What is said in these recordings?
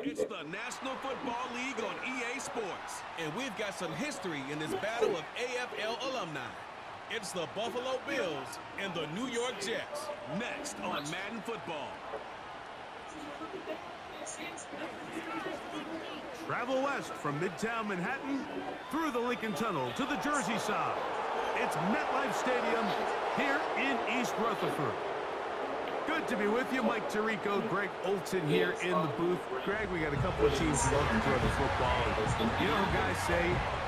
It's the National Football League on EA Sports, and we've got some history in this battle of AFL alumni. It's the Buffalo Bills and the New York Jets, next on Madden Football. Travel west from Midtown Manhattan through the Lincoln Tunnel to the Jersey side. It's MetLife Stadium here in East Rutherford. Good to be with you. Mike Tirico, Greg Olson here in the booth. Greg, we got a couple of teams who love to throw the football. And you know, guys say,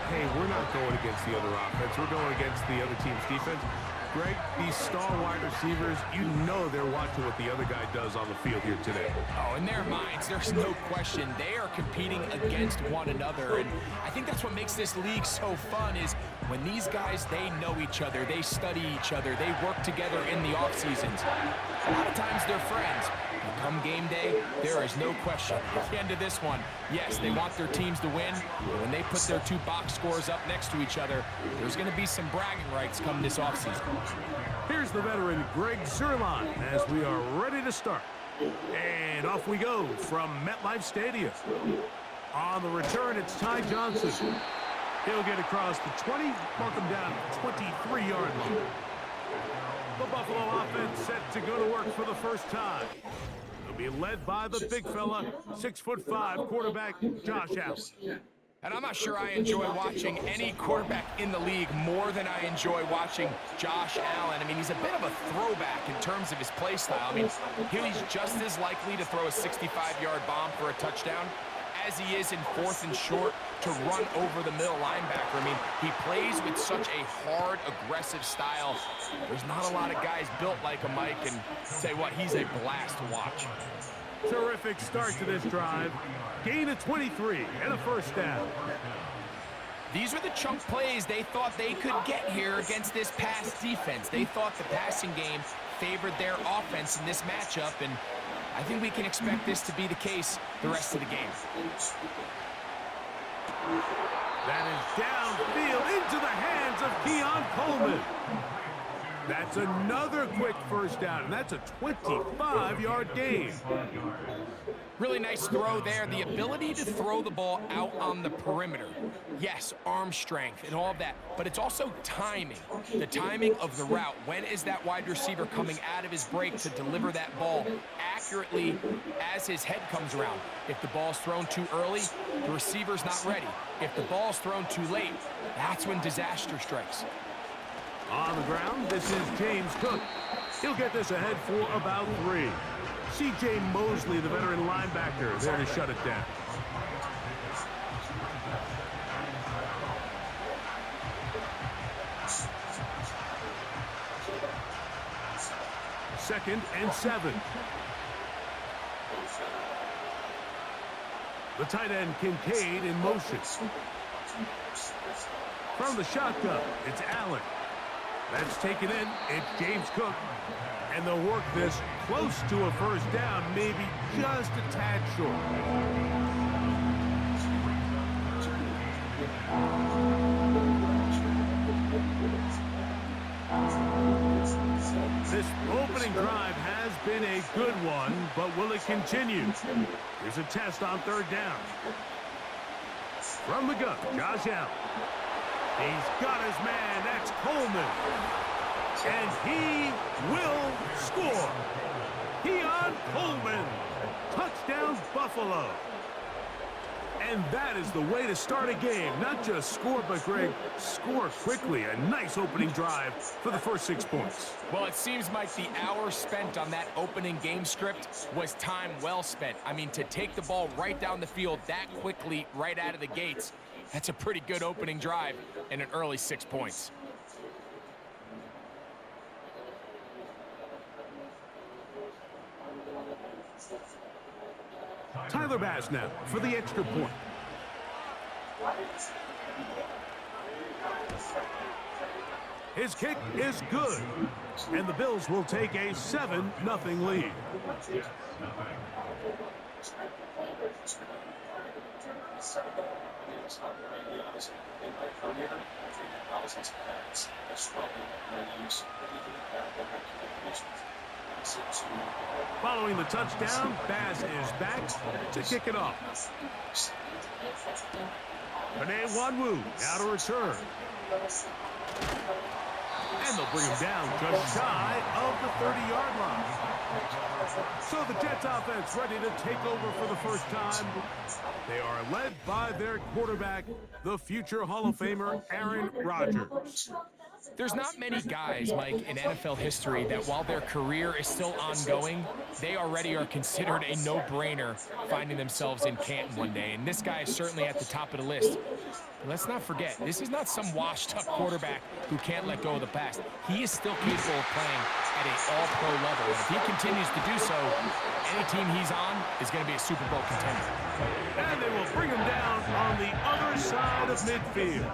hey, we're not going against the other offense. We're going against the other team's defense. Greg, these star wide receivers, you know they're watching what the other guy does on the field here today. Oh, in their minds, there's no question. They are competing against one another. And I think that's what makes this league so fun is when these guys, they know each other. They study each other. They work together in the off seasons. A lot of times they're friends. But come game day, there is no question. At the end of this one, yes, they want their teams to win. But when they put their two box scores up next to each other, there's going to be some bragging rights come this offseason. Here's the veteran Greg Zuerlein as we are ready to start. And off we go from MetLife Stadium. On the return, it's Ty Johnson. He'll get across the 20, mark him down at the 23-yard line. The Buffalo offense set to go to work for the first time. They'll be led by the big fella, 6'5" quarterback Josh Allen. And I'm not sure I enjoy watching any quarterback in the league more than I enjoy watching Josh Allen. I mean, he's a bit of a throwback in terms of his play style. I mean, he's just as likely to throw a 65-yard bomb for a touchdown as he is in 4th and short to run over the middle linebacker. I mean, he plays with such a hard, aggressive style. There's not a lot of guys built like a Mike, and say what, he's a blast to watch. Terrific start to this drive. Gain of 23 and a first down. These were the chunk plays they thought they could get here against this pass defense. They thought the passing game favored their offense in this matchup, and I think we can expect this to be the case the rest of the game. That is downfield into the hands of Keon Coleman. That's another quick first down, and that's a 25-yard gain. Really nice throw there. The ability to throw the ball out on the perimeter. Yes, arm strength and all of that, but it's also timing. The timing of the route. When is that wide receiver coming out of his break to deliver that ball accurately as his head comes around? If the ball's thrown too early, the receiver's not ready. If the ball's thrown too late, that's when disaster strikes. On the ground, this is James Cook. He'll get this ahead for about 3. C.J. Mosley, the veteran linebacker, there to shut it down. Second and 7. The tight end Kincaid in motion. From the shotgun, it's Allen. That's taken in. It's James Cook. And they'll work this close to a first down, maybe just a tad short. This opening drive has been a good one, but will it continue? Here's a test on 3rd down. From the gun, Josh Allen. He's got his man, that's Coleman. And he will score. Keon Coleman. Touchdown, Buffalo. And that is the way to start a game. Not just score, but, Greg, score quickly. A nice opening drive for the first 6 points. Well, it seems like the hour spent on that opening game script was time well spent. I mean, to take the ball right down the field that quickly right out of the gates, that's a pretty good opening drive and an early 6 points. Tyler Bass now for the extra point. His kick is good, and the Bills will take a 7-0 lead. Following the touchdown, Bass is back to kick it off. Panay Wanwu now to return. And they'll bring him down just shy of the 30-yard line. So the Jets offense ready to take over for the first time. They are led by their quarterback, the future Hall of Famer, Aaron Rodgers. There's not many guys, Mike, in NFL history that while their career is still ongoing, they already are considered a no-brainer finding themselves in Canton one day. And this guy is certainly at the top of the list. But let's not forget, this is not some washed-up quarterback who can't let go of the past. He is still capable of playing at an all-pro level. And if he continues to do so, any team he's on is going to be a Super Bowl contender. And they will bring him down on the other side of midfield.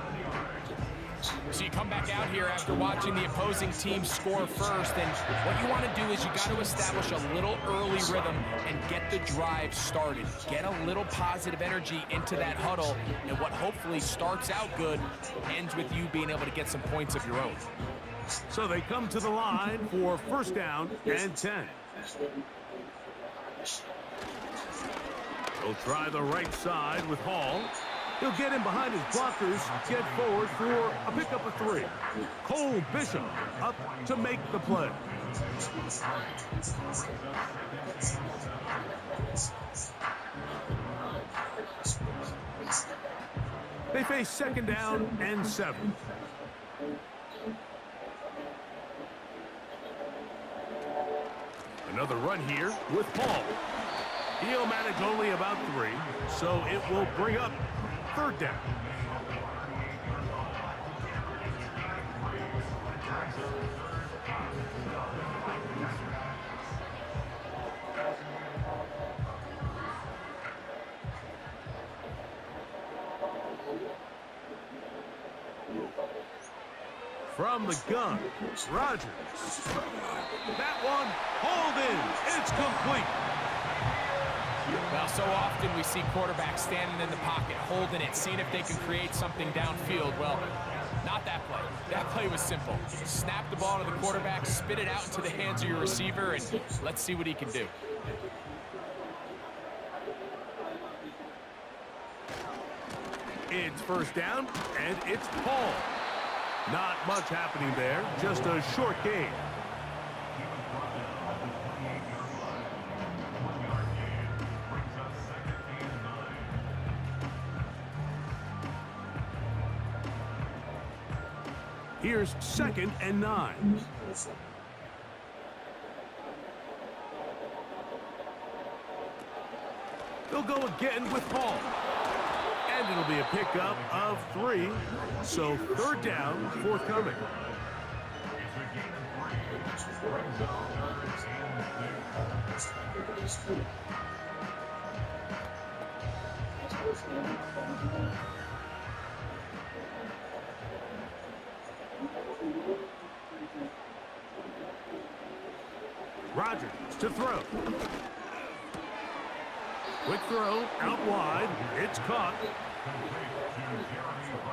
So you come back out here after watching the opposing team score first, and what you want to do is you got to establish a little early rhythm and get the drive started. Get a little positive energy into that huddle, and what hopefully starts out good ends with you being able to get some points of your own. So they come to the line for first down and 10. They'll try the right side with Hall. He'll get in behind his blockers, get forward for a pickup of 3. Cole Bishop up to make the play. They face second down and 7. Another run here with Hall. He'll manage only about 3, so it will bring up third down. From the gun, Rodgers. That one hauled in. It's complete. Well, so often we see quarterbacks standing in the pocket, holding it, seeing if they can create something downfield. Well, not that play. That play was simple. Snap the ball to the quarterback, spit it out into the hands of your receiver, and let's see what he can do. It's first down, and it's Paul. Not much happening there, just a short gain. Here's second and 9. They'll go again with Hall. And it'll be a pickup of 3. So third down, forthcoming. Rodgers to throw. Quick throw out wide. It's caught.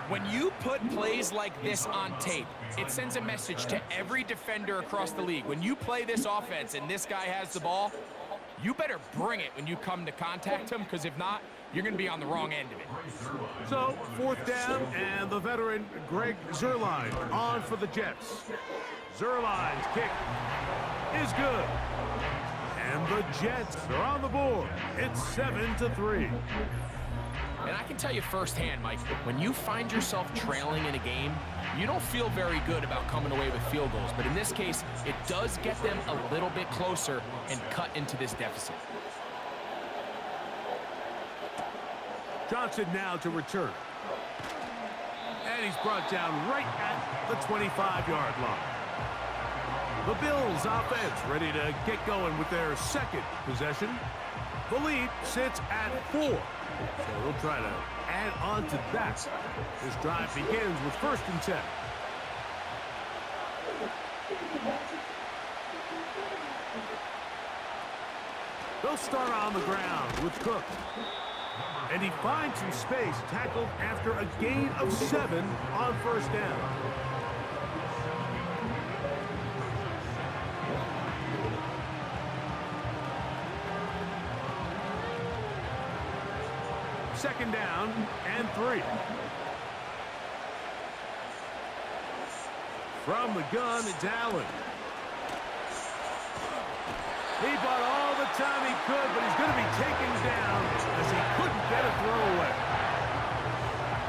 When you put plays like this on tape, it sends a message to every defender across the league. When you play this offense and this guy has the ball, you better bring it when you come to contact him, because if not, you're going to be on the wrong end of it. So, fourth down, and the veteran Greg Zuerlein on for the Jets. Zuerlein's kick is good. And the Jets are on the board. It's 7-3. And I can tell you firsthand, Mike, when you find yourself trailing in a game, you don't feel very good about coming away with field goals. But in this case, it does get them a little bit closer and cut into this deficit. Johnson now to return. And he's brought down right at the 25-yard line. The Bills offense ready to get going with their second possession. The lead sits at 4. So they'll try to add on to that. This drive begins with first and 10. They'll start on the ground with Cook. And he finds some space, tackled after a gain of 7 on first down. second down and 3. From the gun, it's Allen. He bought all the time he could, but he's going to be taken down as he couldn't get a throw away.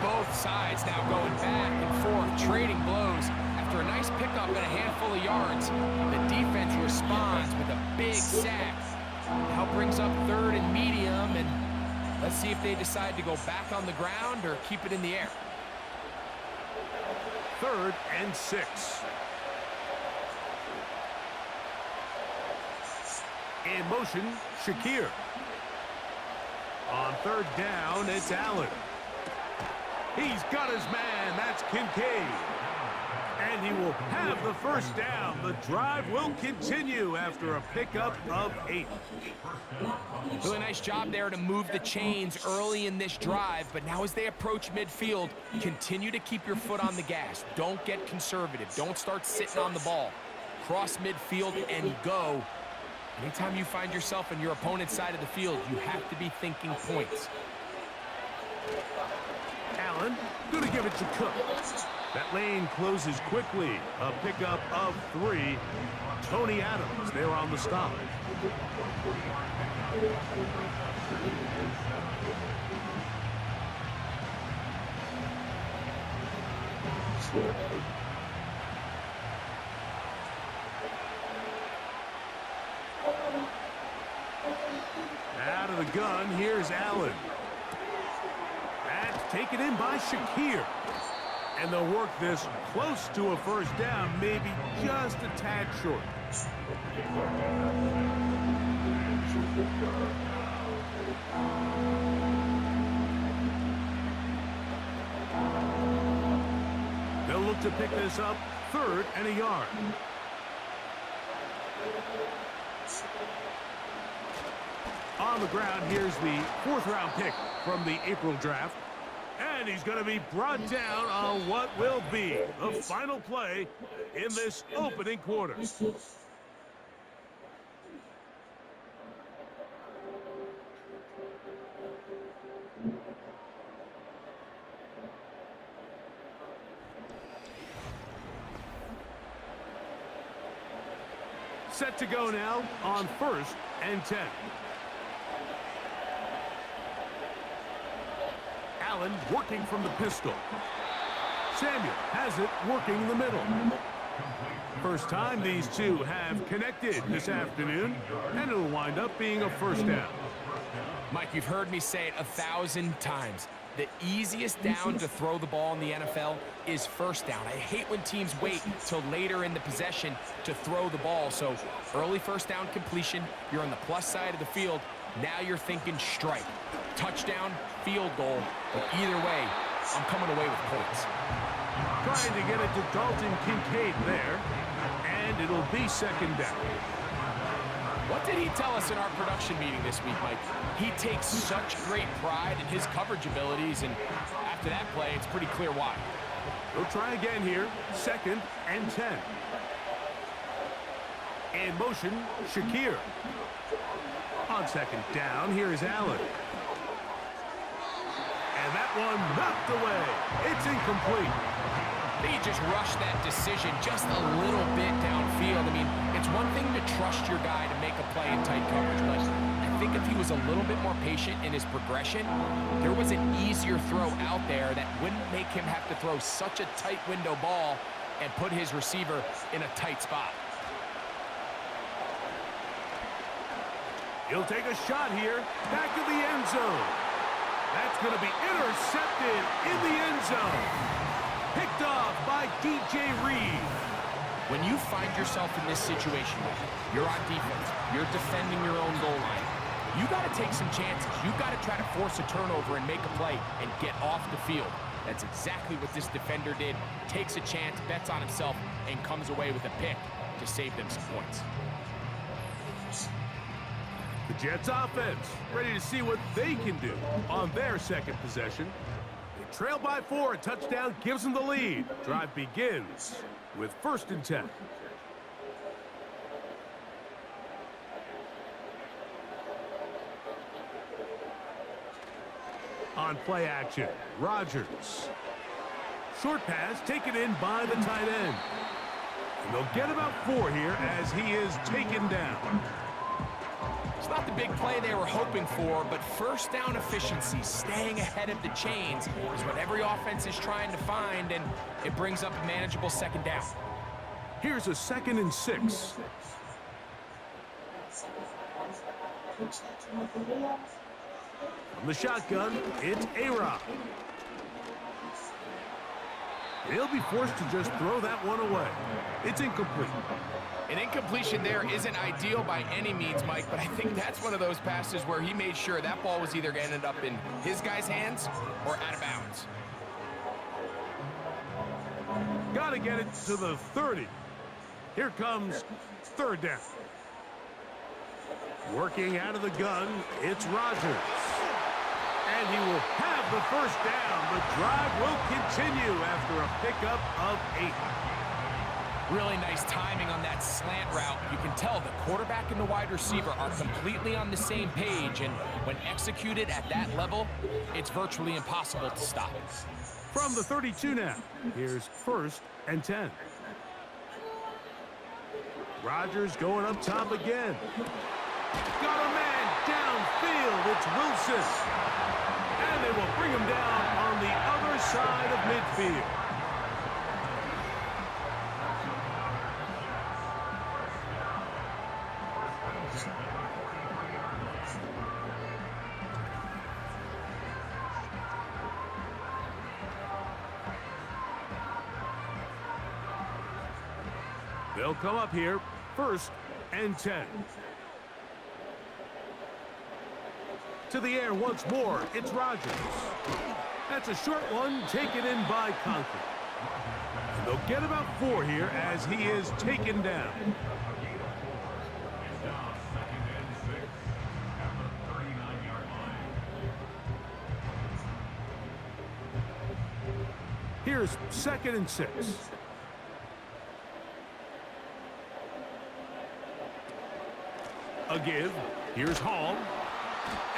Both sides now going back and forth, trading blows. After a nice pickup and a handful of yards, the defense responds with a big sack. Now brings up third and medium, and let's see if they decide to go back on the ground or keep it in the air. 3rd and 6. In motion, Shakir. On 3rd down, it's Allen. He's got his man. That's Kincaid. And he will have the first down. The drive will continue after a pickup of 8. Really nice job there to move the chains early in this drive, but now as they approach midfield, continue to keep your foot on the gas. Don't get conservative. Don't start sitting on the ball. Cross midfield and go. Anytime you find yourself on your opponent's side of the field, you have to be thinking points. Allen, going to give it to Cook. That lane closes quickly. A pickup of 3. Tony Adams there on the stop. Out of the gun, here's Allen. That's taken in by Shakir. And they'll work this close to a first down, maybe just a tad short. They'll look to pick this up 3rd and a yard. On the ground, here's the 4th-round pick from the April draft. And he's going to be brought down on what will be the final play in this opening quarter. Set to go now on 1st and 10. Allen working from the pistol. Samuel has it working in the middle. First time these two have connected this afternoon, and it'll wind up being a first down. Mike, you've heard me say it 1,000 times. The easiest down to throw the ball in the NFL is first down. I hate when teams wait till later in the possession to throw the ball. So early first down completion, you're on the plus side of the field. Now you're thinking strike. Touchdown, field goal. But either way, I'm coming away with points. Trying to get it to Dalton Kincaid there. And it'll be second down. What did he tell us in our production meeting this week, Mike? He takes such great pride in his coverage abilities, and after that play, it's pretty clear why. We'll try again here. 2nd and 10. In motion, Shakir. On 2nd down, here is Allen. And that one knocked away. It's incomplete. He just rushed that decision just a little bit downfield. I mean, it's one thing to trust your guy to make a play in tight coverage, but I think if he was a little bit more patient in his progression, there was an easier throw out there that wouldn't make him have to throw such a tight window ball and put his receiver in a tight spot. He'll take a shot here, back of the end zone. That's going to be intercepted in the end zone. Picked off by DJ Reed. When you find yourself in this situation, you're on defense, you're defending your own goal line, you got to take some chances. You got to try to force a turnover and make a play and get off the field. That's exactly what this defender did. Takes a chance, bets on himself, and comes away with a pick to save them some points. The Jets offense ready to see what they can do on their second possession. They trail by 4. A touchdown gives them the lead. Drive begins with 1st and 10. On play action, Rodgers. Short pass taken in by the tight end. And they'll get about 4 here as he is taken down. It's not the big play they were hoping for, but first down efficiency, staying ahead of the chains, is what every offense is trying to find, and it brings up a manageable second down. Here's a 2nd and 6. From the shotgun, it's A-Rod. He'll be forced to just throw that one away. It's incomplete. An incompletion there isn't ideal by any means, Mike, but I think that's one of those passes where he made sure that ball was either going to end up in his guy's hands or out of bounds. Got to get it to the 30. Here comes 3rd down. Working out of the gun, it's Rodgers. And he will have the first down. The drive will continue after a pickup of 8. Really nice timing on that slant route. You can tell the quarterback and the wide receiver are completely on the same page, and when executed at that level, it's virtually impossible to stop. From the 32 now, here's 1st and 10. Rodgers going up top again. Got a man downfield. It's Wilson. And they will bring him down on the other side of midfield. They'll come up here, 1st and 10. To the air once more, it's Rodgers. That's a short one taken in by Conklin. And they'll get about 4 here as he is taken down. Here's 2nd and 6. A give. Here's Hall.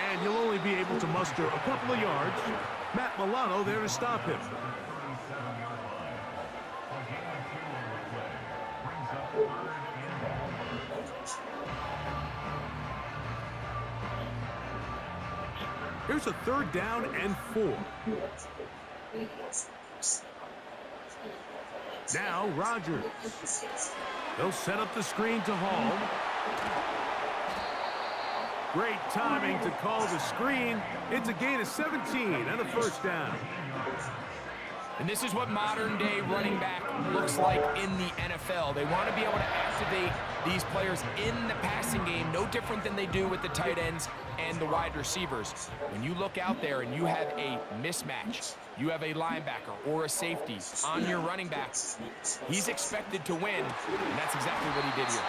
And he'll only be able to muster a couple of yards. Matt Milano there to stop him. Here's a 3rd down and 4. Now Rodgers. They'll set up the screen to Hall. Great timing to call the screen. It's a gain of 17 and a 1st down. And this is what modern-day running back looks like in the NFL. They want to be able to activate these players in the passing game, no different than they do with the tight ends and the wide receivers. When you look out there and you have a mismatch, you have a linebacker or a safety on your running back, he's expected to win, and that's exactly what he did here.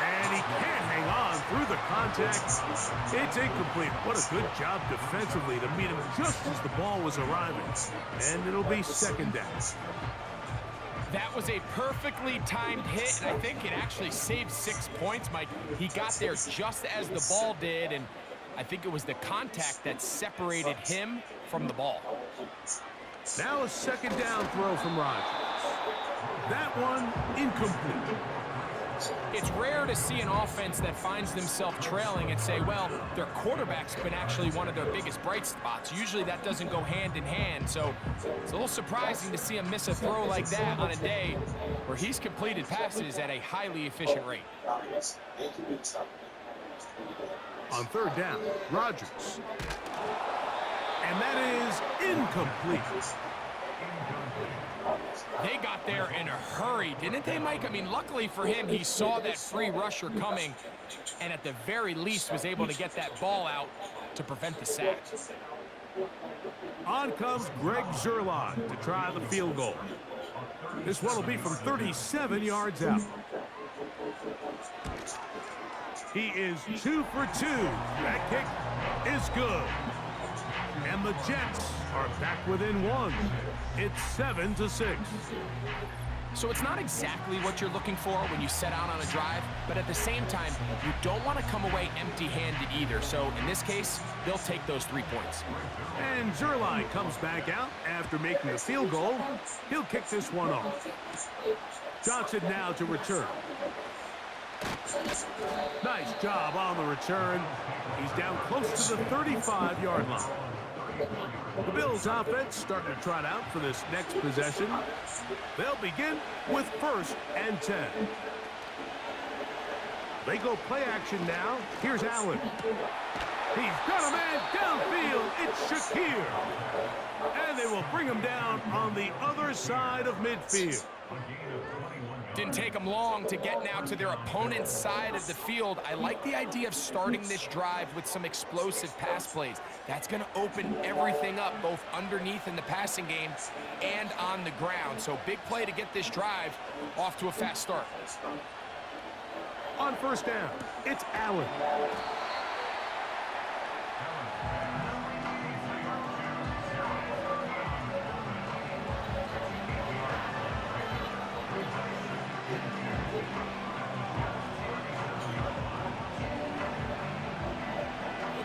And he can't hang on through the contact. It's incomplete. What a good job defensively to meet him just as the ball was arriving. And it'll be 2nd down. That was a perfectly timed hit, and I think it actually saved 6 points, Mike. He got there just as the ball did, and I think it was the contact that separated him from the ball. Now a 2nd down throw from Rodgers. That one incomplete. It's rare to see an offense that finds themselves trailing and say, well, their quarterback's been actually one of their biggest bright spots. Usually that doesn't go hand in hand, so it's a little surprising to see him miss a throw like that on a day where he's completed passes at a highly efficient rate. On 3rd down, Rodgers. And that is incomplete. They got there in a hurry, didn't they, Mike? I mean, luckily for him, he saw that free rusher coming and at the very least was able to get that ball out to prevent the sack. On comes Greg Zerline to try the field goal. This one will be from 37 yards out. He is 2 for 2. That kick is good. And the Jets are back within 1. It's 7-6. So it's not exactly what you're looking for when you set out on a drive, but at the same time, you don't want to come away empty-handed either. So in this case, they'll take those 3 points. And Zerline comes back out after making the field goal. He'll kick this one off. Johnson now to return. Nice job on the return. He's down close to the 35-yard line. The Bills offense starting to trot out for this next possession. They'll begin with 1st and 10. They go play action now. Here's Allen. He's got a man downfield. It's Shakir. And they will bring him down on the other side of midfield. Didn't take them long to get now to their opponent's side of the field. I like the idea of starting this drive with some explosive pass plays. That's going to open everything up, both underneath in the passing game and on the ground. So big play to get this drive off to a fast start. On 1st down, it's Allen.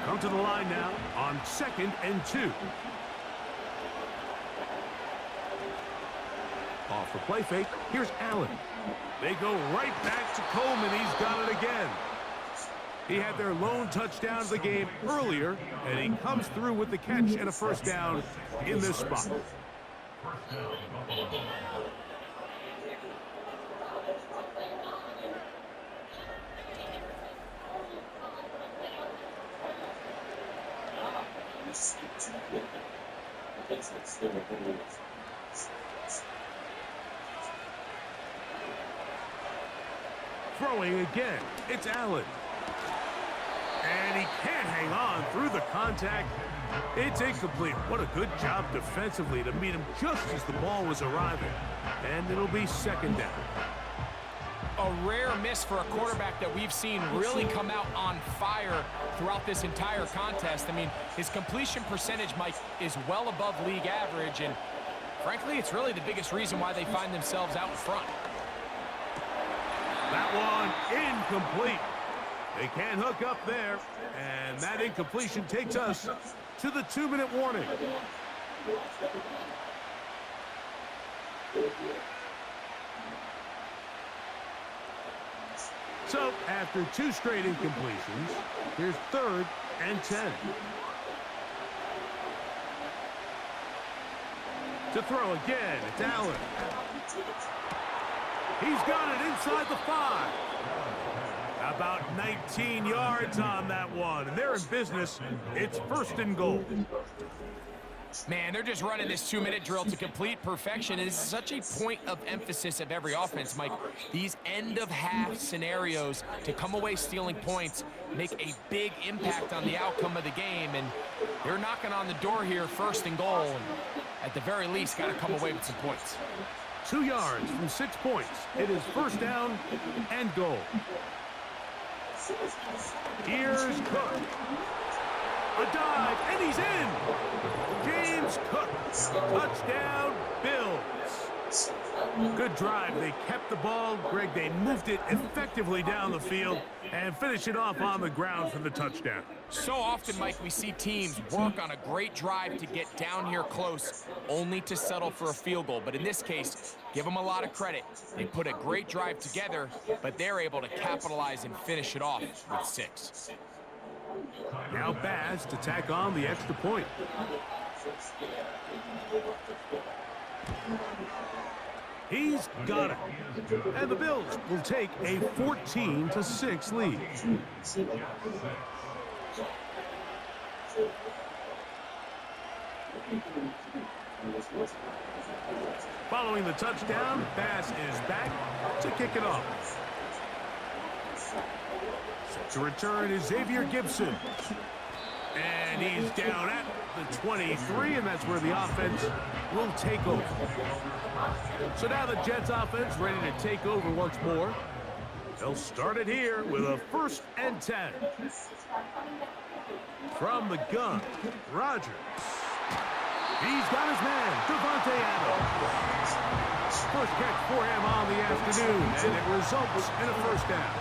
Come to the line now on 2nd and 2. Off the play fake, here's Allen. They go right back to Coleman. He's got it again. He had their lone touchdown of the game earlier, and he comes through with the catch and a 1st down in this spot. Throwing again, it's Allen. And he can't hang on through the contact. It's incomplete. What a good job defensively to meet him just as the ball was arriving. And it'll be 2nd down. A rare miss for a quarterback that we've seen really come out on fire throughout this entire contest. I mean, his completion percentage, Mike, is well above league average, and frankly, it's really the biggest reason why they find themselves out in front. That one incomplete. They can't hook up there, and that incompletion takes us to the 2-minute warning. So, after 2 straight incompletions, here's 3rd and 10. To throw again, it's Allen. He's got it inside the 5. About 19 yards on that one. And they're in business. It's 1st and goal. Man, they're just running this 2-minute drill to complete perfection. And it's such a point of emphasis of every offense, Mike. These end-of-half scenarios to come away stealing points make a big impact on the outcome of the game. And they're knocking on the door here, 1st and goal. And at the very least, got to come away with some points. 2 yards from 6 points. It is 1st down and goal. Here's Cook. A dive, and he's in. James Cook. Touchdown, Bills. Good drive. They kept the ball. Greg, they moved it effectively down the field and finish it off on the ground for the touchdown. So often, Mike, we see teams work on a great drive to get down here close, only to settle for a field goal. But in this case, give them a lot of credit. They put a great drive together, but they're able to capitalize and finish it off with 6. Now Baz to tack on the extra point. He's got it. And the Bills will take a 14-6 lead. Following the touchdown, Bass is back to kick it off. To return is Xavier Gibson. And he's down at the 23, and that's where the offense will take over. So now the Jets offense ready to take over once more. They'll start it here with a 1st and 10. From the gun, Rodgers. He's got his man, Devontae Adams. First catch for him on the afternoon, and it results in a first down.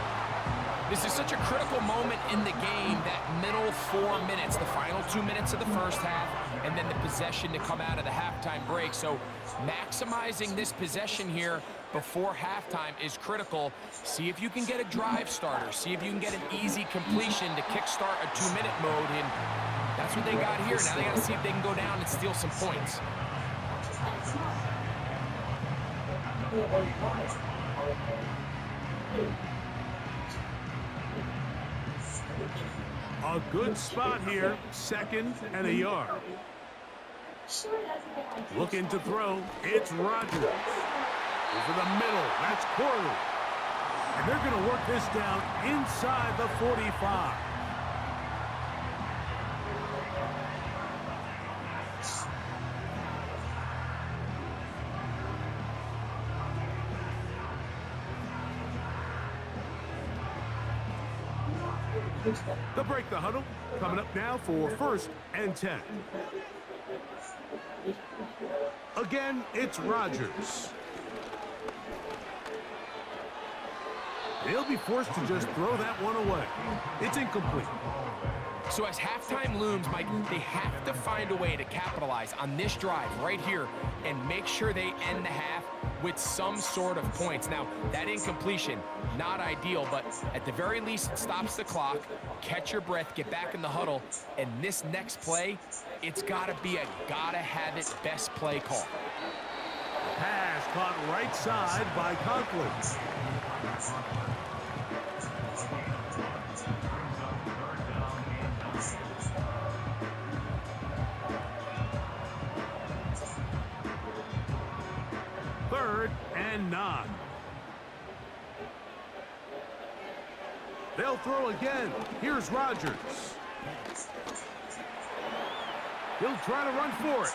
This is such a critical moment in the game, that middle 4 minutes, the final 2 minutes of the first half, and then the possession to come out of the halftime break. So maximizing this possession here before halftime is critical. See if you can get a drive starter. See if you can get an easy completion to kickstart a 2-minute mode, and that's what they got here. Now they got to see if they can go down and steal some points. A good spot here, 2nd and a yard. Looking to throw, it's Rodgers. Over the middle, that's Corley. And they're going to work this down inside the 45. They'll break the huddle. Coming up now for 1st and 10. Again, it's Rodgers. They'll be forced to just throw that one away. It's incomplete. So as halftime looms, Mike, they have to find a way to capitalize on this drive right here and make sure they end the half with some sort of points. Now, that incompletion, not ideal, but at the very least, it stops the clock. Catch your breath, get back in the huddle, and this next play, it's got to be a gotta-have-it best play call. Pass caught right side by Conklin. Third and 9. They'll throw again. Here's Rodgers. He'll try to run for it.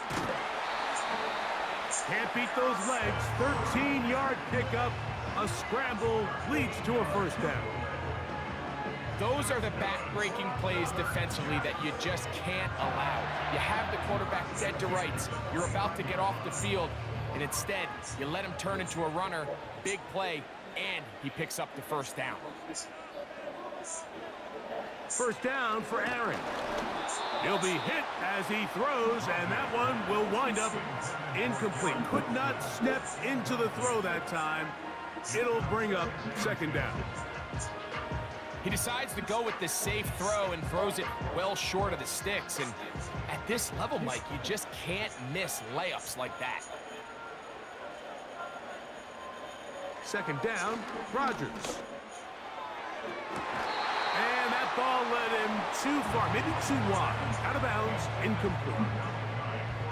Can't beat those legs. 13-yard pickup. A scramble leads to a first down. Those are the back-breaking plays defensively that you just can't allow. You have the quarterback dead to rights. You're about to get off the field, and instead, you let him turn into a runner. Big play, and he picks up the first down. First down for Aaron. He'll be hit as he throws, and that one will wind up incomplete. Could not step into the throw that time. It'll bring up second down. He decides to go with the safe throw and throws it well short of the sticks. And at this level, Mike, you just can't miss layups like that. Second down, Rodgers. And that ball led him too far, maybe too wide. Out of bounds, incomplete.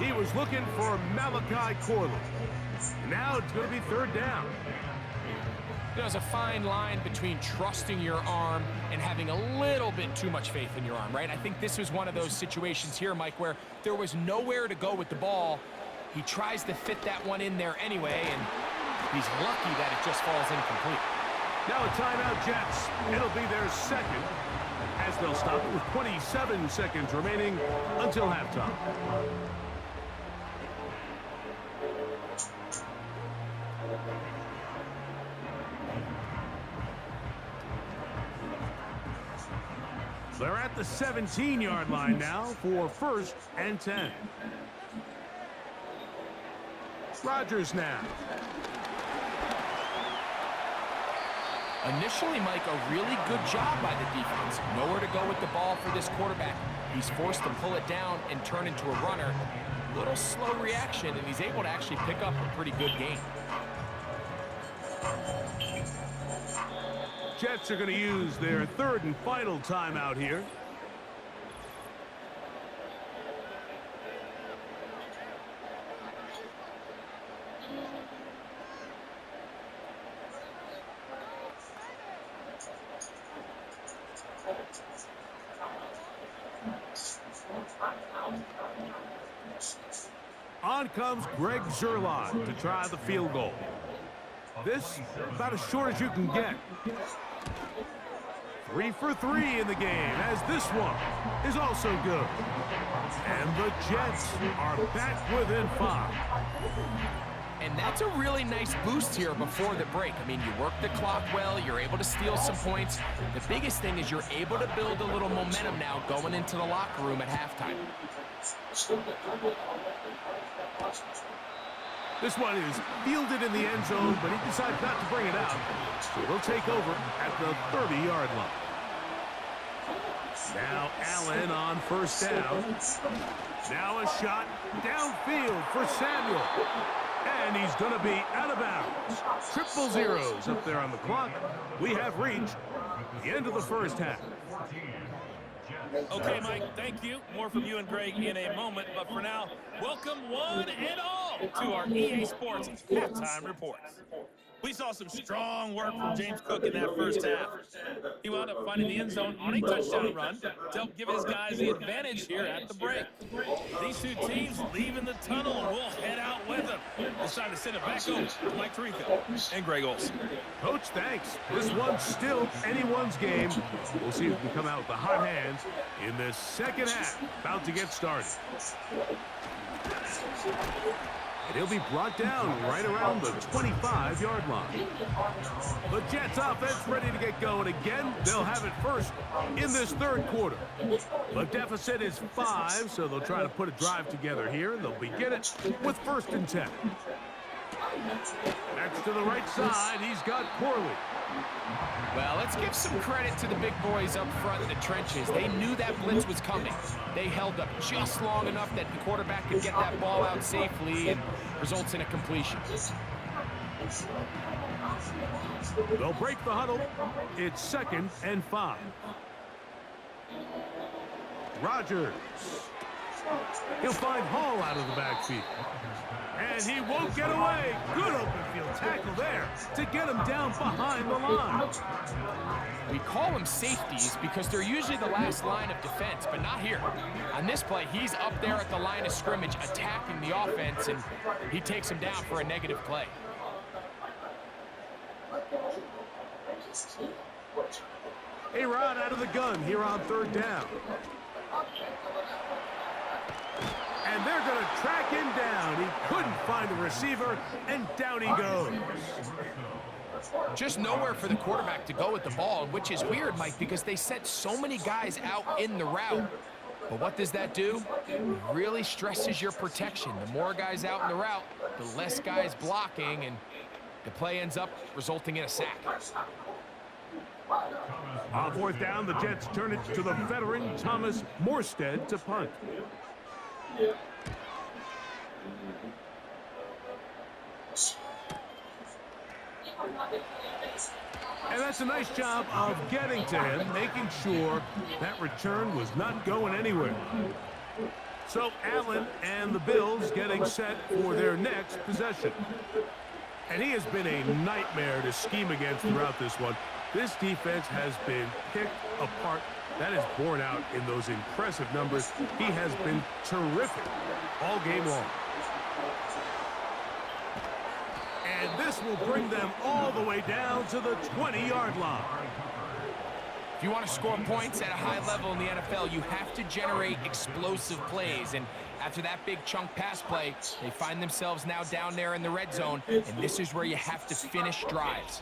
He was looking for Malachi Corley. Now it's going to be third down. There's a fine line between trusting your arm and having a little bit too much faith in your arm, right? I think this was one of those situations here, Mike, where there was nowhere to go with the ball. He tries to fit that one in there anyway, and he's lucky that it just falls incomplete. Now a timeout, Jets. It'll be their second, as they'll stop it with 27 seconds remaining until halftime. They're at the 17-yard line now for first and 10. Rodgers now. Initially, Mike, a really good job by the defense. Nowhere to go with the ball for this quarterback. He's forced to pull it down and turn into a runner. Little slow reaction, and he's able to actually pick up a pretty good gain. Jets are going to use their third and final timeout here. On comes Greg Zerline to try the field goal. This about as short as you can get. 3 for 3 in the game, as this one is also good. And the Jets are back within 5. And that's a really nice boost here before the break. I mean, you work the clock well, you're able to steal some points. The biggest thing is you're able to build a little momentum now going into the locker room at halftime. This one is fielded in the end zone, but he decides not to bring it out. So it'll take over at the 30-yard line. Now Allen on first down. Now a shot downfield for Samuel. And he's going to be out of bounds. Triple zeros up there on the clock. We have reached the end of the first half. Okay, Mike, thank you. More from you and Greg in a moment. But for now, welcome one and all to our EA Sports Halftime Reports. We saw some strong work from James Cook in that first half. He wound up finding the end zone on a touchdown run to help give his guys the advantage here at the break. These two teams leaving the tunnel, and we'll head out with them. It's time to send it back over to Mike Tirico and Greg Olson. Coach, thanks. This one's still anyone's game. We'll see who can come out with the hot hands in this second half. About to get started. And he'll be brought down right around the 25-yard line. The Jets offense ready to get going again. They'll have it first in this third quarter. The deficit is 5, so they'll try to put a drive together here, and they'll begin it with 1st and 10. Next to the right side, he's got Corley. Well, let's give some credit to the big boys up front in the trenches. They knew that blitz was coming. They held up just long enough that the quarterback could get that ball out safely and results in a completion. They'll break the huddle. It's 2nd and 5. Rodgers. He'll find Hall out of the backfield. And he won't get away. Good open field tackle there to get him down behind the line. We call them safeties because they're usually the last line of defense, but not here. On this play, he's up there at the line of scrimmage attacking the offense, and he takes him down for a negative play. A-Rod out of the gun here on 3rd down. And they're going to track him down. He couldn't find a receiver, and down he goes. Just nowhere for the quarterback to go with the ball, which is weird, Mike, because they sent so many guys out in the route. But what does that do? It really stresses your protection. The more guys out in the route, the less guys blocking, and the play ends up resulting in a sack. On 4th down, the Jets turn it to the veteran Thomas Morstead to punt. And that's a nice job of getting to him, making sure that return was not going anywhere. So Allen and the Bills getting set for their next possession. And he has been a nightmare to scheme against throughout this one. This defense has been picked apart. That is borne out in those impressive numbers. He has been terrific all game long. And this will bring them all the way down to the 20-yard line. If you want to score points at a high level in the NFL, you have to generate explosive plays. And after that big chunk pass play, they find themselves now down there in the red zone. And this is where you have to finish drives.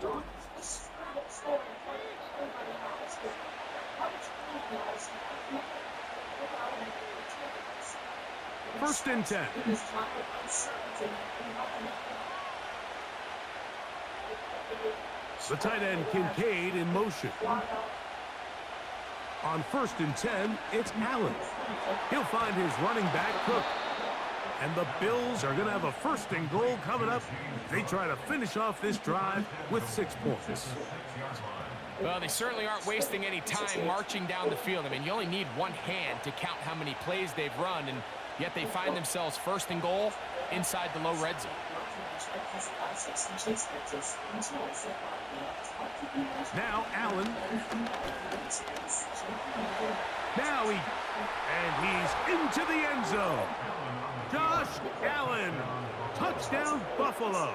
1st and 10. The tight end Kincaid in motion. On 1st and 10, it's Allen. He'll find his running back Cook. And the Bills are going to have a 1st and goal coming up. They try to finish off this drive with 6 points. Well, they certainly aren't wasting any time marching down the field. I mean, you only need one hand to count how many plays they've run, and yet they find themselves 1st and goal inside the low red zone. Now Allen. Now he's into the end zone. Josh Allen, touchdown Buffalo.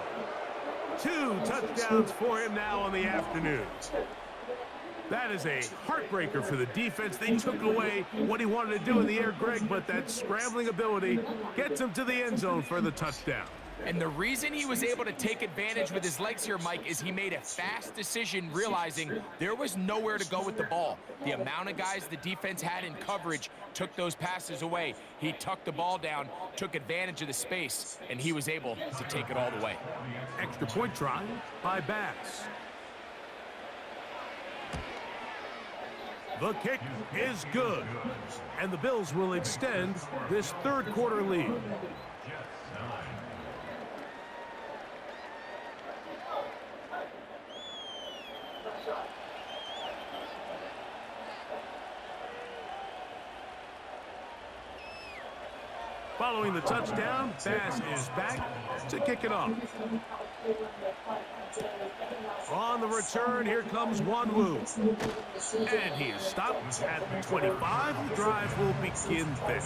2 touchdowns for him now on the afternoon. That is a heartbreaker for the defense. They took away what he wanted to do in the air, Greg, but that scrambling ability gets him to the end zone for the touchdown. And the reason he was able to take advantage with his legs here, Mike, is he made a fast decision realizing there was nowhere to go with the ball. The amount of guys the defense had in coverage took those passes away. He tucked the ball down, took advantage of the space, and he was able to take it all the way. Extra point try by Bass. The kick is good, and the Bills will extend this third quarter lead. Following the touchdown, Bass is back to kick it off. On the return, here comes Wanwu. And he is stopped at 25. The drive will begin there.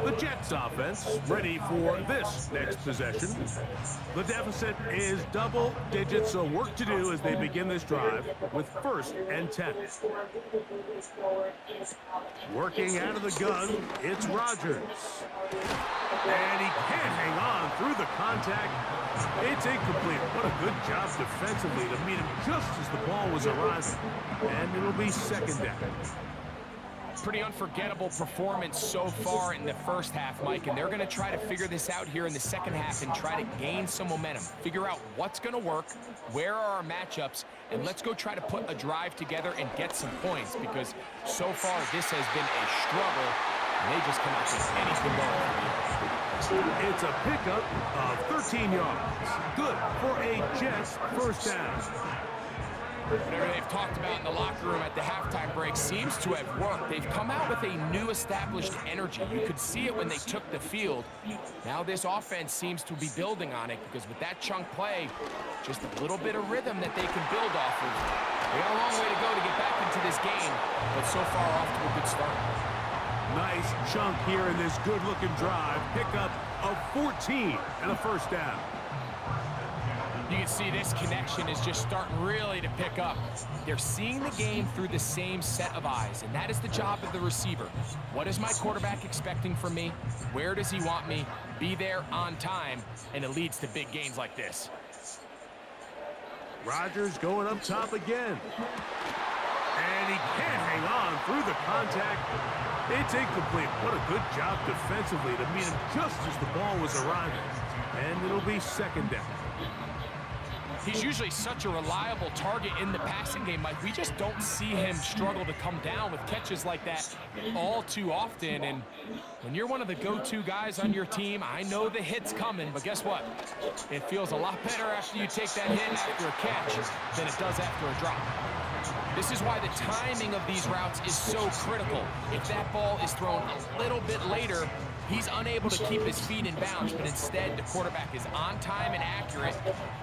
The Jets offense ready for this next possession. The deficit is double digits, so work to do as they begin this drive with 1st and 10. Working out of the gun, it's Rodgers. And he can't hang on through the contact. It's incomplete. What a good job defensively to meet him just as the ball was arriving. And it'll be 2nd down. Pretty unforgettable performance so far in the first half, Mike, and they're going to try to figure this out here in the second half and try to gain some momentum. Figure out what's going to work, where are our matchups, and let's go try to put a drive together and get some points, because so far this has been a struggle, and they just cannot get anything going. It's a pickup of 13 yards. Good for a Jets 1st down. Whatever they've talked about in the locker room at the halftime break seems to have worked. They've come out with a new established energy. You could see it when they took the field. Now this offense seems to be building on it, because with that chunk play, just a little bit of rhythm that they can build off of. They got a long way to go to get back into this game, but so far off to a good start. Nice chunk here in this good-looking drive. Pickup of 14 and a 1st down. You can see this connection is just starting really to pick up. They're seeing the game through the same set of eyes, and that is the job of the receiver. What is my quarterback expecting from me? Where does he want me? Be there on time, and it leads to big gains like this. Rodgers going up top again. And he can't hang on through the contact. It's incomplete. What a good job defensively to meet him just as the ball was arriving. And it'll be 2nd down. He's usually such a reliable target in the passing game, Mike. We just don't see him struggle to come down with catches like that all too often. And when you're one of the go-to guys on your team, I know the hit's coming, but guess what? It feels a lot better after you take that hit after a catch than it does after a drop. This is why the timing of these routes is so critical. If that ball is thrown a little bit later, he's unable to keep his feet in bounds, but instead the quarterback is on time and accurate,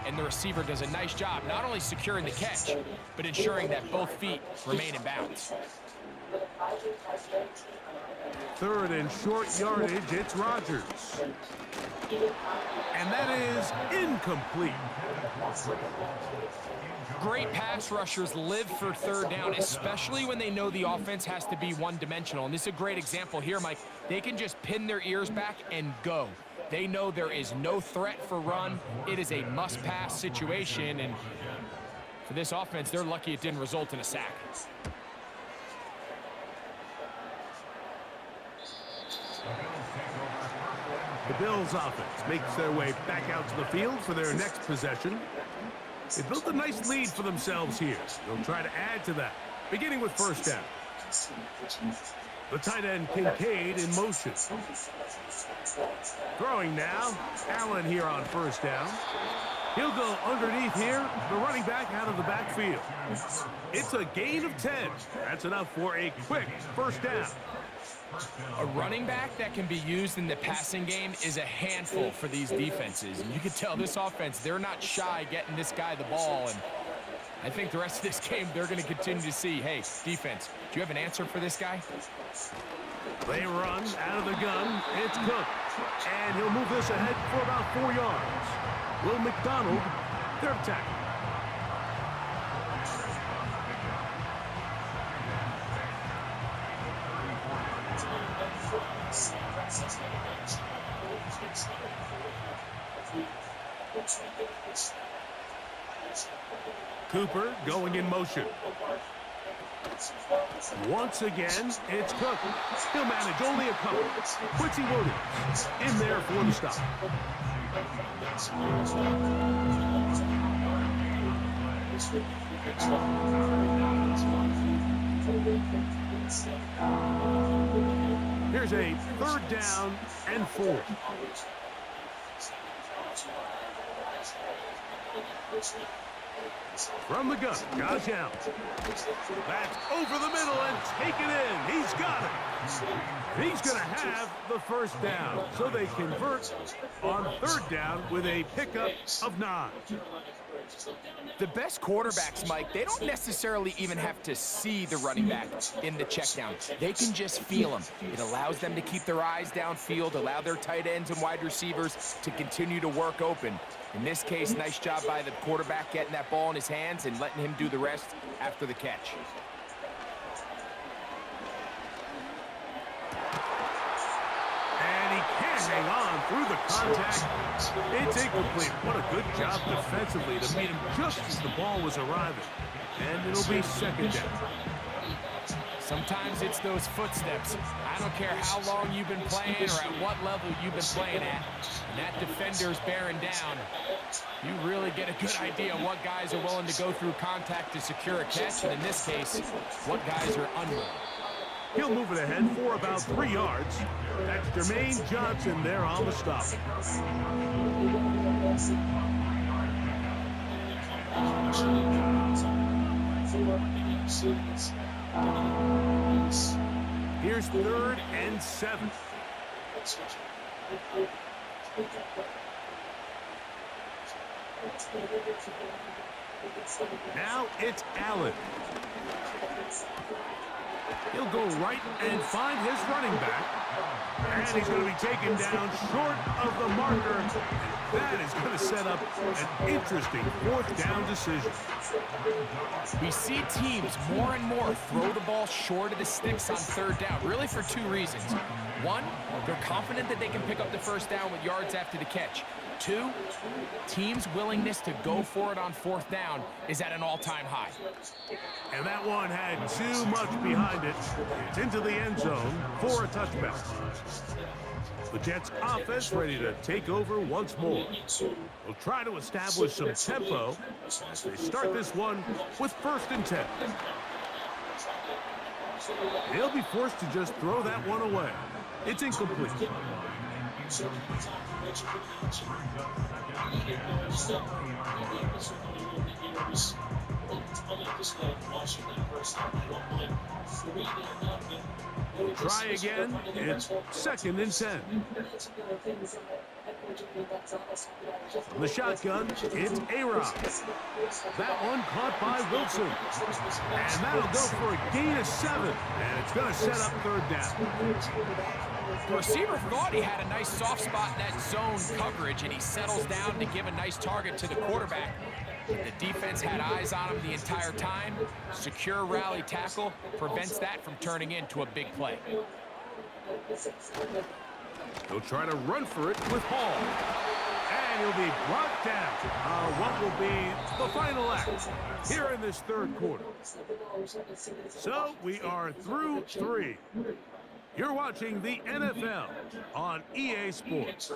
and the receiver does a nice job not only securing the catch, but ensuring that both feet remain in bounds. 3rd and short yardage, it's Rodgers. And that is incomplete. Great pass rushers live for 3rd down, especially when they know the offense has to be one-dimensional. And this is a great example here, Mike. They can just pin their ears back and go. They know there is no threat for run. It is a must-pass situation, and for this offense, they're lucky it didn't result in a sack. The Bills offense makes their way back out to the field for their next possession. They built a nice lead for themselves here. They'll try to add to that, beginning with 1st down. The tight end Kincaid in motion. Throwing now, Allen here on 1st down. He'll go underneath here, the running back out of the backfield. It's a gain of 10. That's enough for a quick 1st down. A running back that can be used in the passing game is a handful for these defenses. And you can tell this offense, they're not shy getting this guy the ball. And I think the rest of this game, they're going to continue to see, hey, defense, do you have an answer for this guy? They run out of the gun. It's Cook. And he'll move this ahead for about 4 yards. Will McDonald, 3rd tackle. Cooper going in motion. Once again, it's Cook. He'll manage only a couple. Quincy Williams in there for the stop. Here's a 3rd down and 4. From the gun, Josh Allen. That's over the middle and taken in. He's got it. He's going to have the 1st down. So they convert on 3rd down with a pickup of 9. The best quarterbacks, Mike, they don't necessarily even have to see the running back in the check down. They can just feel him. It allows them to keep their eyes downfield, allow their tight ends and wide receivers to continue to work open. In this case, nice job by the quarterback getting that ball in his hands and letting him do the rest after the catch. And he can't hang on through the contact. It's incomplete. What a good job defensively to meet him just as the ball was arriving. And it'll be 2nd down. Sometimes it's those footsteps. I don't care how long you've been playing or at what level you've been playing at. And that defender's bearing down. You really get a good idea what guys are willing to go through contact to secure a catch. And in this case, what guys are unwilling. He'll move it ahead for about 3 yards. That's Jermaine Johnson there on the stop. Here's 3rd and 7. Now it's Allen. He'll go right and find his running back. And he's going to be taken down short of the marker. That is going to set up an interesting 4th down decision. We see teams more and more throw the ball short of the sticks on 3rd down, really for 2 reasons. 1, they're confident that they can pick up the 1st down with yards after the catch. 2, teams' willingness to go for it on 4th down is at an all-time high. And that one had too much behind it. It's into the end zone for a touchback. The Jets offense ready to take over once more. They'll try to establish some tempo as they start this one with 1st and 10. They'll be forced to just throw that one away. It's incomplete. Try again. It's 2nd and 10. From the shotgun, it's A-Rod. That one caught by Wilson. And that'll go for a gain of 7. And it's going to set up 3rd down. The receiver thought he had a nice soft spot in that zone coverage, and he settles down to give a nice target to the quarterback. The defense had eyes on him the entire time. Secure rally tackle prevents that from turning into a big play. He'll try to run for it with Hall. And he'll be brought down. What will be the final act here in this 3rd quarter. So we are through 3. You're watching the NFL on EA Sports.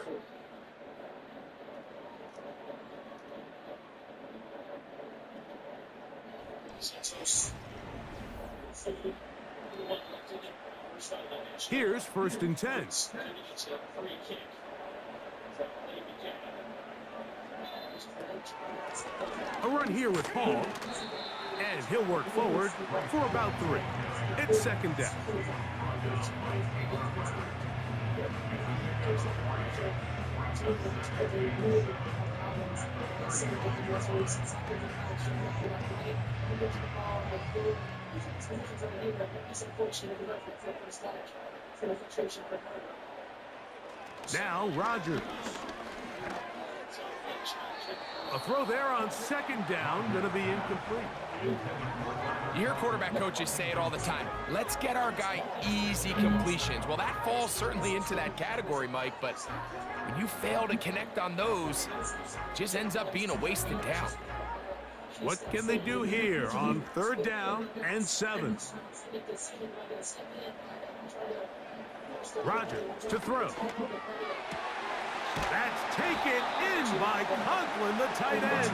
Here's 1st and 10. A run here with Hall. And he'll work forward for about 3. It's 2nd down. Now Rodgers. A throw there on second down, going to be incomplete. You hear quarterback coaches say it all the time. Let's get our guy easy completions. Well, that falls certainly into that category, Mike, but when you fail to connect on those, it just ends up being a wasted down. What can they do here on third down and 7? Rodgers to throw. That's taken in by Conklin, the tight end.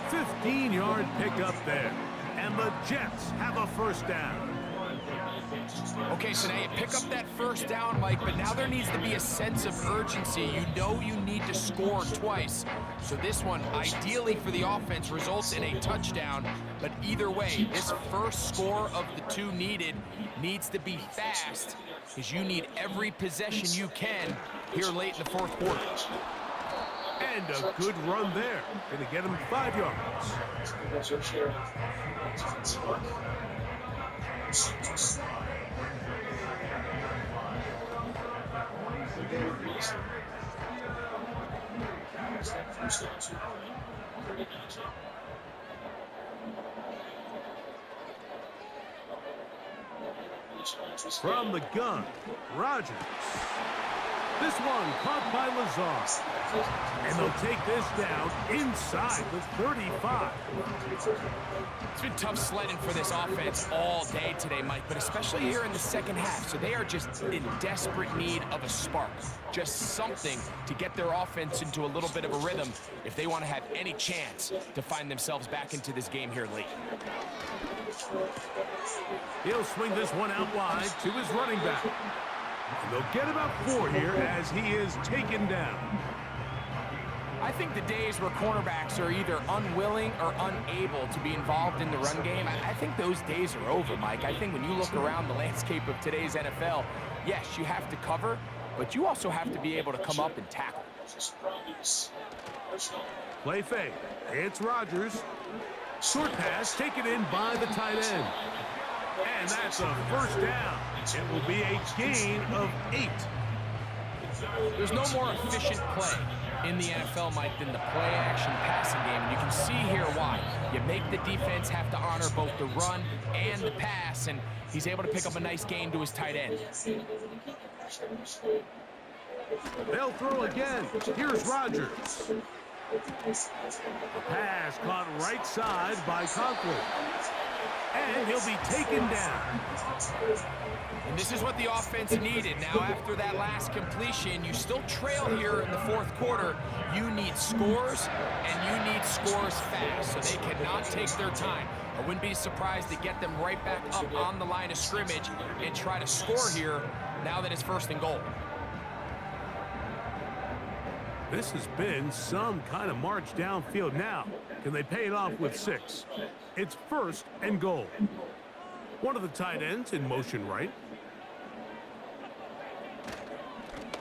15-yard pickup there, and the Jets have a first down. Okay, so now you pick up that first down, Mike, but now there needs to be a sense of urgency. You know you need to score twice. So this one, ideally for the offense, results in a touchdown. But either way, this first score of the 2 needed needs to be fast, because you need every possession you can here late in the 4th quarter. And a good run there. Going to get him 5 yards. From the gun, Rodgers. This one caught by Lazar. And they'll take this down inside the 35. It's been tough sledding for this offense all day today, Mike, but especially here in the second half. So they are just in desperate need of a spark, just something to get their offense into a little bit of a rhythm if they want to have any chance to find themselves back into this game here late. He'll swing this one out wide to his running back. And they'll get about 4 here as he is taken down. I think the days where cornerbacks are either unwilling or unable to be involved in the run game, I think those days are over, Mike. I think when you look around the landscape of today's NFL, yes, you have to cover, but you also have to be able to come up and tackle. Play fake. It's Rodgers. Short pass taken in by the tight end. And that's a first down. It will be a gain of 8. There's no more efficient play in the NFL, Mike, than the play-action passing game. And you can see here why. You make the defense have to honor both the run and the pass, and he's able to pick up a nice gain to his tight end. They'll throw again. Here's Rodgers. Pass caught right side by Conklin. And he'll be taken down. And this is what the offense needed. Now, after that last completion, you still trail here in the 4th quarter. You need scores, and you need scores fast, so they cannot take their time. I wouldn't be surprised to get them right back up on the line of scrimmage and try to score here now that it's 1st and goal. This has been some kind of march downfield now. Can they pay it off with 6? It's 1st and goal. One of the tight ends in motion right.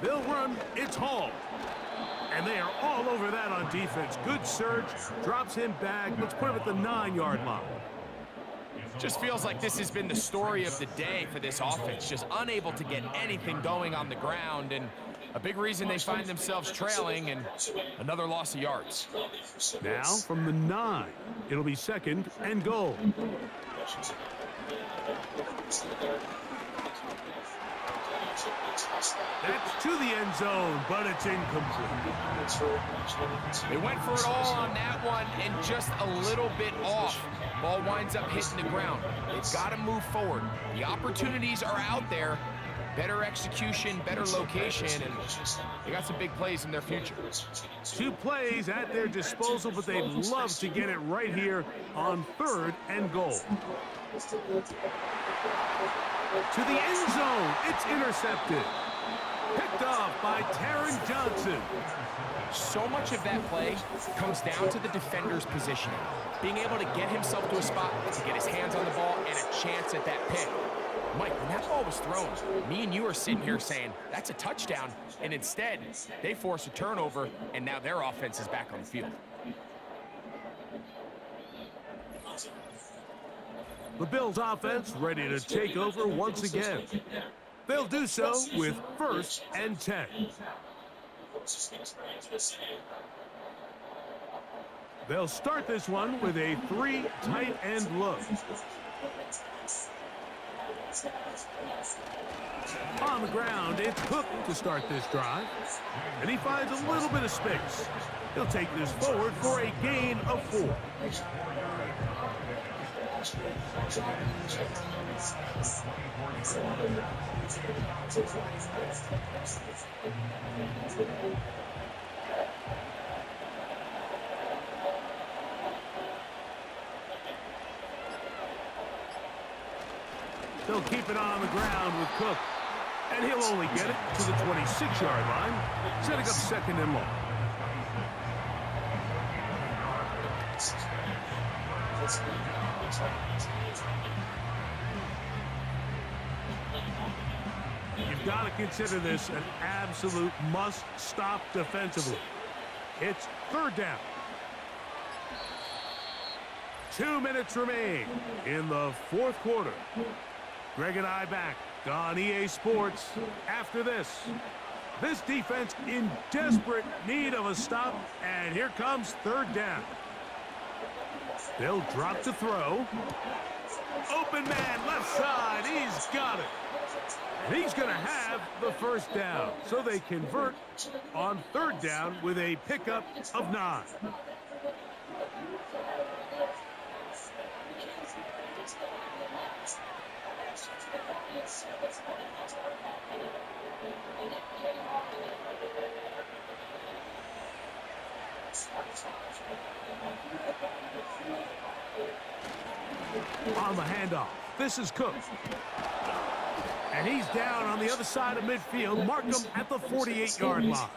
They'll run. It's Hall. And they are all over that on defense. Good surge. Drops him back. Let's put him at the 9-yard line. Just feels like this has been the story of the day for this offense. Just unable to get anything going on the ground. And a big reason they find themselves trailing, and another loss of yards. Now from the 9, it'll be 2nd and goal. That's to the end zone, but it's incomplete. They went for it all on that one and just a little bit off. Ball winds up hitting the ground. They've got to move forward. The opportunities are out there. Better execution, better location, and they got some big plays in their future. 2 plays at their disposal, but they'd love to get it right here on 3rd and goal. To the end zone, it's intercepted. Picked off by Taron Johnson. So much of that play comes down to the defender's positioning. Being able to get himself to a spot to get his hands on the ball and a chance at that pick. Mike, when that ball was thrown, me and you are sitting here saying, that's a touchdown, and instead, they force a turnover, and now their offense is back on the field. The Bills' offense ready to take over once again. They'll do so with 1st and 10. They'll start this one with a 3 tight end look. On the ground, it's Cook to start this drive. And he finds a little bit of space. He'll take this forward for a gain of 4. They'll keep it on the ground with Cook. And he'll only get it to the 26-yard line, setting up second and long. You've got to consider this an absolute must-stop defensively. It's third down. 2 minutes remain in the fourth quarter. Greg and I back on EA Sports after this. This defense in desperate need of a stop, and here comes third down. They'll drop to throw. Open man, left side, he's got it. And he's going to have the first down. So they convert on third down with a pickup of 9. On the handoff, this is Cook. And he's down on the other side of midfield. Mark him at the 48-yard line.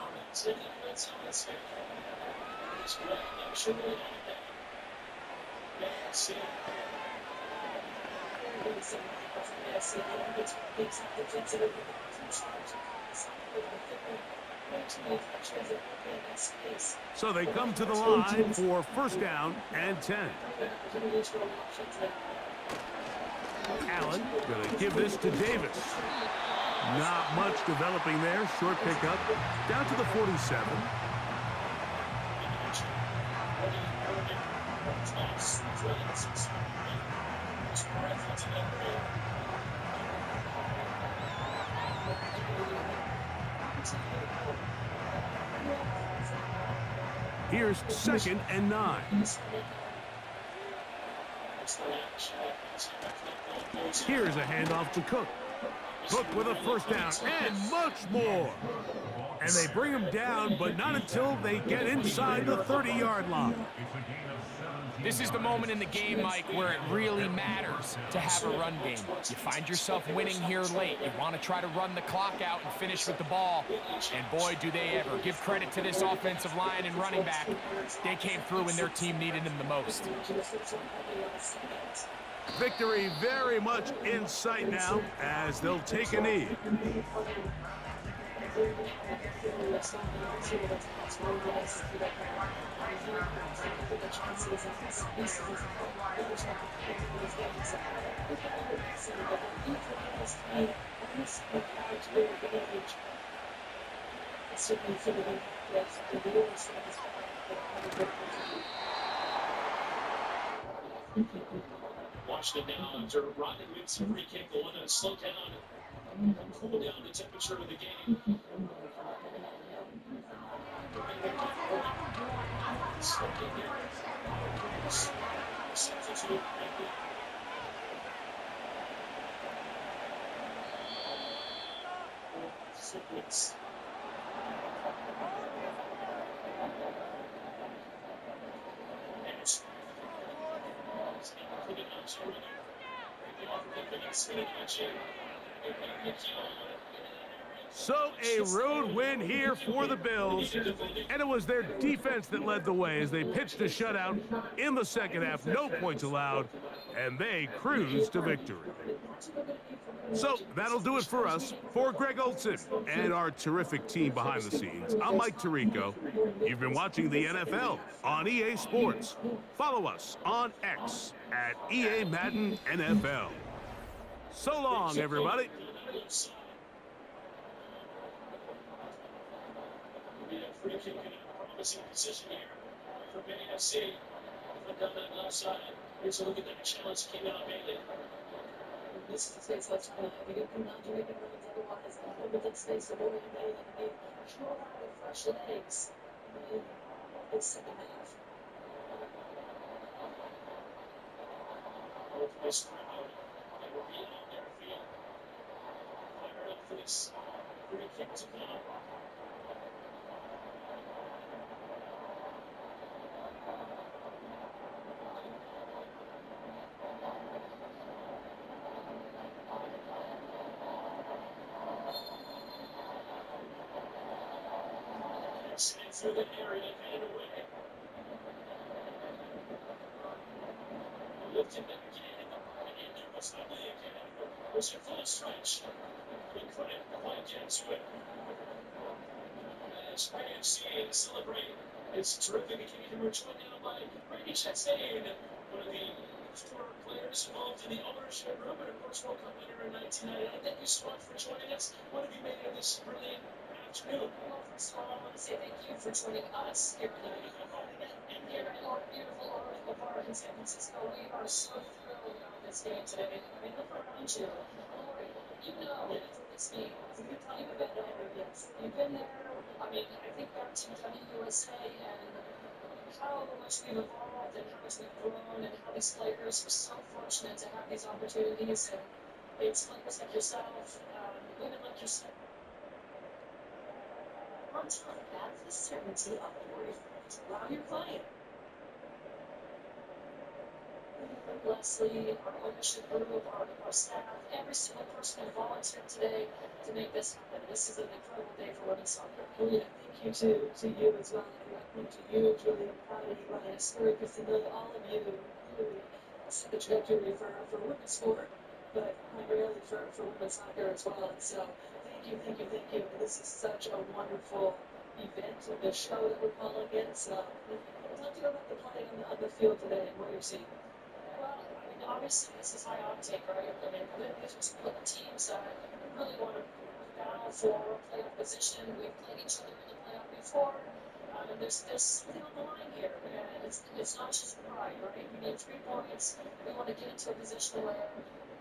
So they come to the line for first down and 10. Allen going to give this to Davis. Not much developing there. Short pickup down to the 47. Here's second and 9. Here's a handoff to Cook. Cook with a first down and much more. And they bring him down, but not until they get inside the 30-yard line. This is the moment in the game, Mike, where it really matters to have a run game. You find yourself winning here late. You want to try to run the clock out and finish with the ball. And boy, do they ever. Give credit to this offensive line and running back. They came through when their team needed them the most. Victory very much in sight now as they'll take a knee. Watch the downs or Rodney Wicks free kick going to slow down, cool down the temperature of the game. Substitute. Six. So a road win here for the Bills, and it was their defense that led the way as they pitched a shutout in the second half. No points allowed, and they cruised to victory. So that'll do it for us. For Greg Olson and our terrific team behind the scenes, I'm Mike Tirico. You've been watching the NFL on EA Sports. Follow us on X at EA Madden NFL. So long, everybody. Free kick in a promising position here. from AFC. Went down that left side. Here's a look at that challenge came out mainly. This is the space left side. If you come down to make it runs otherwise, over that space of William Bailey. I mean, sure have the fresh legs. I mean, it's second half. Both ways around. They will be on their field. Fire up for this free kick to come. Sitting through the area and away. Lifted it again. And there was the leg. It was a full stretch. He couldn't quite get to it. As AFC celebrate its terrific occasion, we're joined now by Brady Chastain, one of the historic players involved in the ownership room, and of course, World Cup winner in 1999. Thank you so much for joining us. What have you made of this brilliant afternoon? Well, first of all, I want to say thank you for joining us here in the and here at our beautiful Oracle Park in San Francisco. We are so thrilled about this game today. I mean, look around you. Lori, you know for this game. It's a good time you've been there. Yes. You've been there. I mean, I think back to WUSA and how much we've evolved and how much we've grown and how these players are so fortunate to have these opportunities. And it's players like yourself, women like yourself. On top of that, the certainty of glory while you're playing. Leslie, our ownership group, our staff, every single person who volunteered today to make this happen. This is an incredible day for women's soccer. Julia, thank you to you as well. Thank you, Julia, Patty, Ryan, Scurry, Christina, all of you really set the trajectory for women's sport, but primarily for women's soccer as well. And so thank you. This is such a wonderful event, the show that we're calling it. So talk to you about the play on the field today and what you're seeing. Well, I mean, obviously, this is high octane, right? I mean, these are some of the teams that really want to battle for a playoff position. We've played each other in the playoff before. And there's something on the line here, and it's not just pride, right? We need 3 points. We want to get into a position where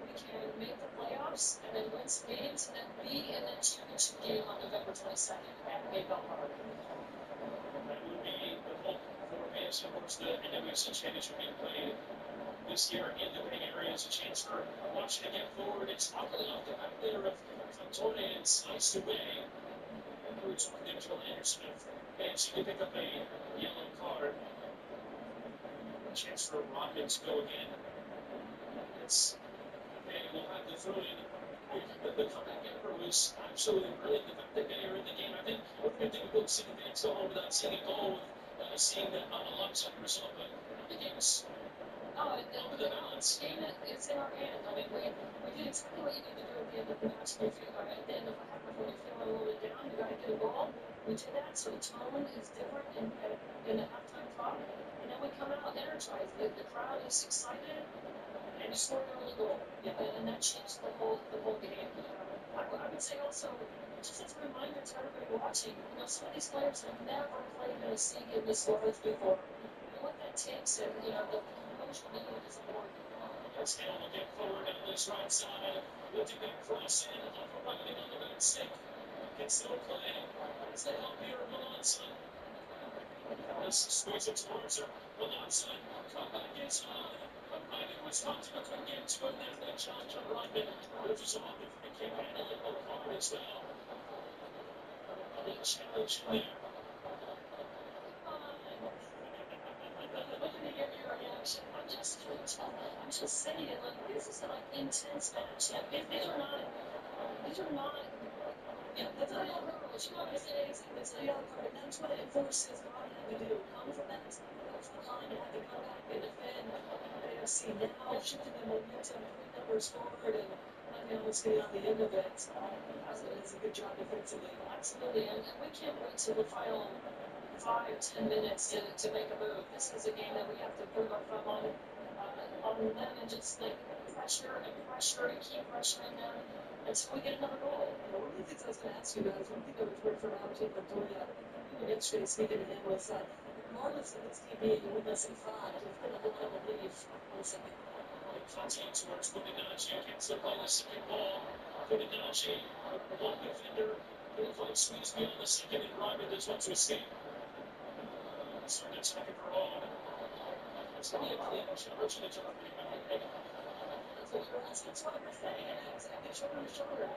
we can make the playoffs and then win some games and then be in that championship game on November 22nd at Maybell Park. That would be the hope for AFC. Of course, the NWC Championship being played this year in the Bay Area is a chance for Washington to get forward. It's ugly off the back there of Tony and sliced away. And we were talking to Joel Anderson of AFC to pick up a yellow card. A chance for Robbins to go again. They will have the throw in. The comeback effort was absolutely brilliant. The fact that they are in the game, I think we're going to go see the Knicks go home without seeing a goal, seeing that a lopsided result, but the game is over the balance. The game is in our hand. I mean, we did exactly what you need to do at the end of the match. At the end of what happens when you're feeling a little bit down, you got to get a goal. We did that, so the tone is different in the halftime talk, and then we come out energized. The crowd is excited. And you scored an early goal, and that changed the whole game. I would say also, just as a reminder to everybody watching, some of these players have never played in a C game this large before. And what that takes, and the emotional need is important. As Hale will get forward on this right side, lifting that cross in, off a running on the back stick. Gets no play. As they help here, Melanson. Let's squeeze it towards her. Melanson, come back inside. It was hot to couldn't get to it. There's that challenge on Rodman. Which was off the free kick handle and no card as well. A little challenge there. Looking to get your reaction. I'm just saying, this is an intense match. These are not, that's not how rules. You know, it's a yellow card. And that's what it enforces God had to do. Come from that front line and have to come back and defend. See now shifting the momentum, 3 numbers forward, and letting us get on the end of it. That's a good job defensively. Absolutely, and we can't wait till the final 5-10 minutes to make a move. This is a game that we have to put our thumb on them and just pressure and keep pressuring them until we get another goal. One of the things I was going to ask you guys, one thing that was great for Rob Montoya, yesterday speaking to him was Marlins and its DB with less than 5. We've got a lot of relief. One second. Contact towards Fibonacci. Gets up on the second ball. Fibonacci, one defender. Beautiful squeeze beyond the second and Ryman does one to escape. Started second for all. It's going to be a clean charge to the top. That's what you're asking. That's what I'm saying. Exactly. Shoulder to shoulder.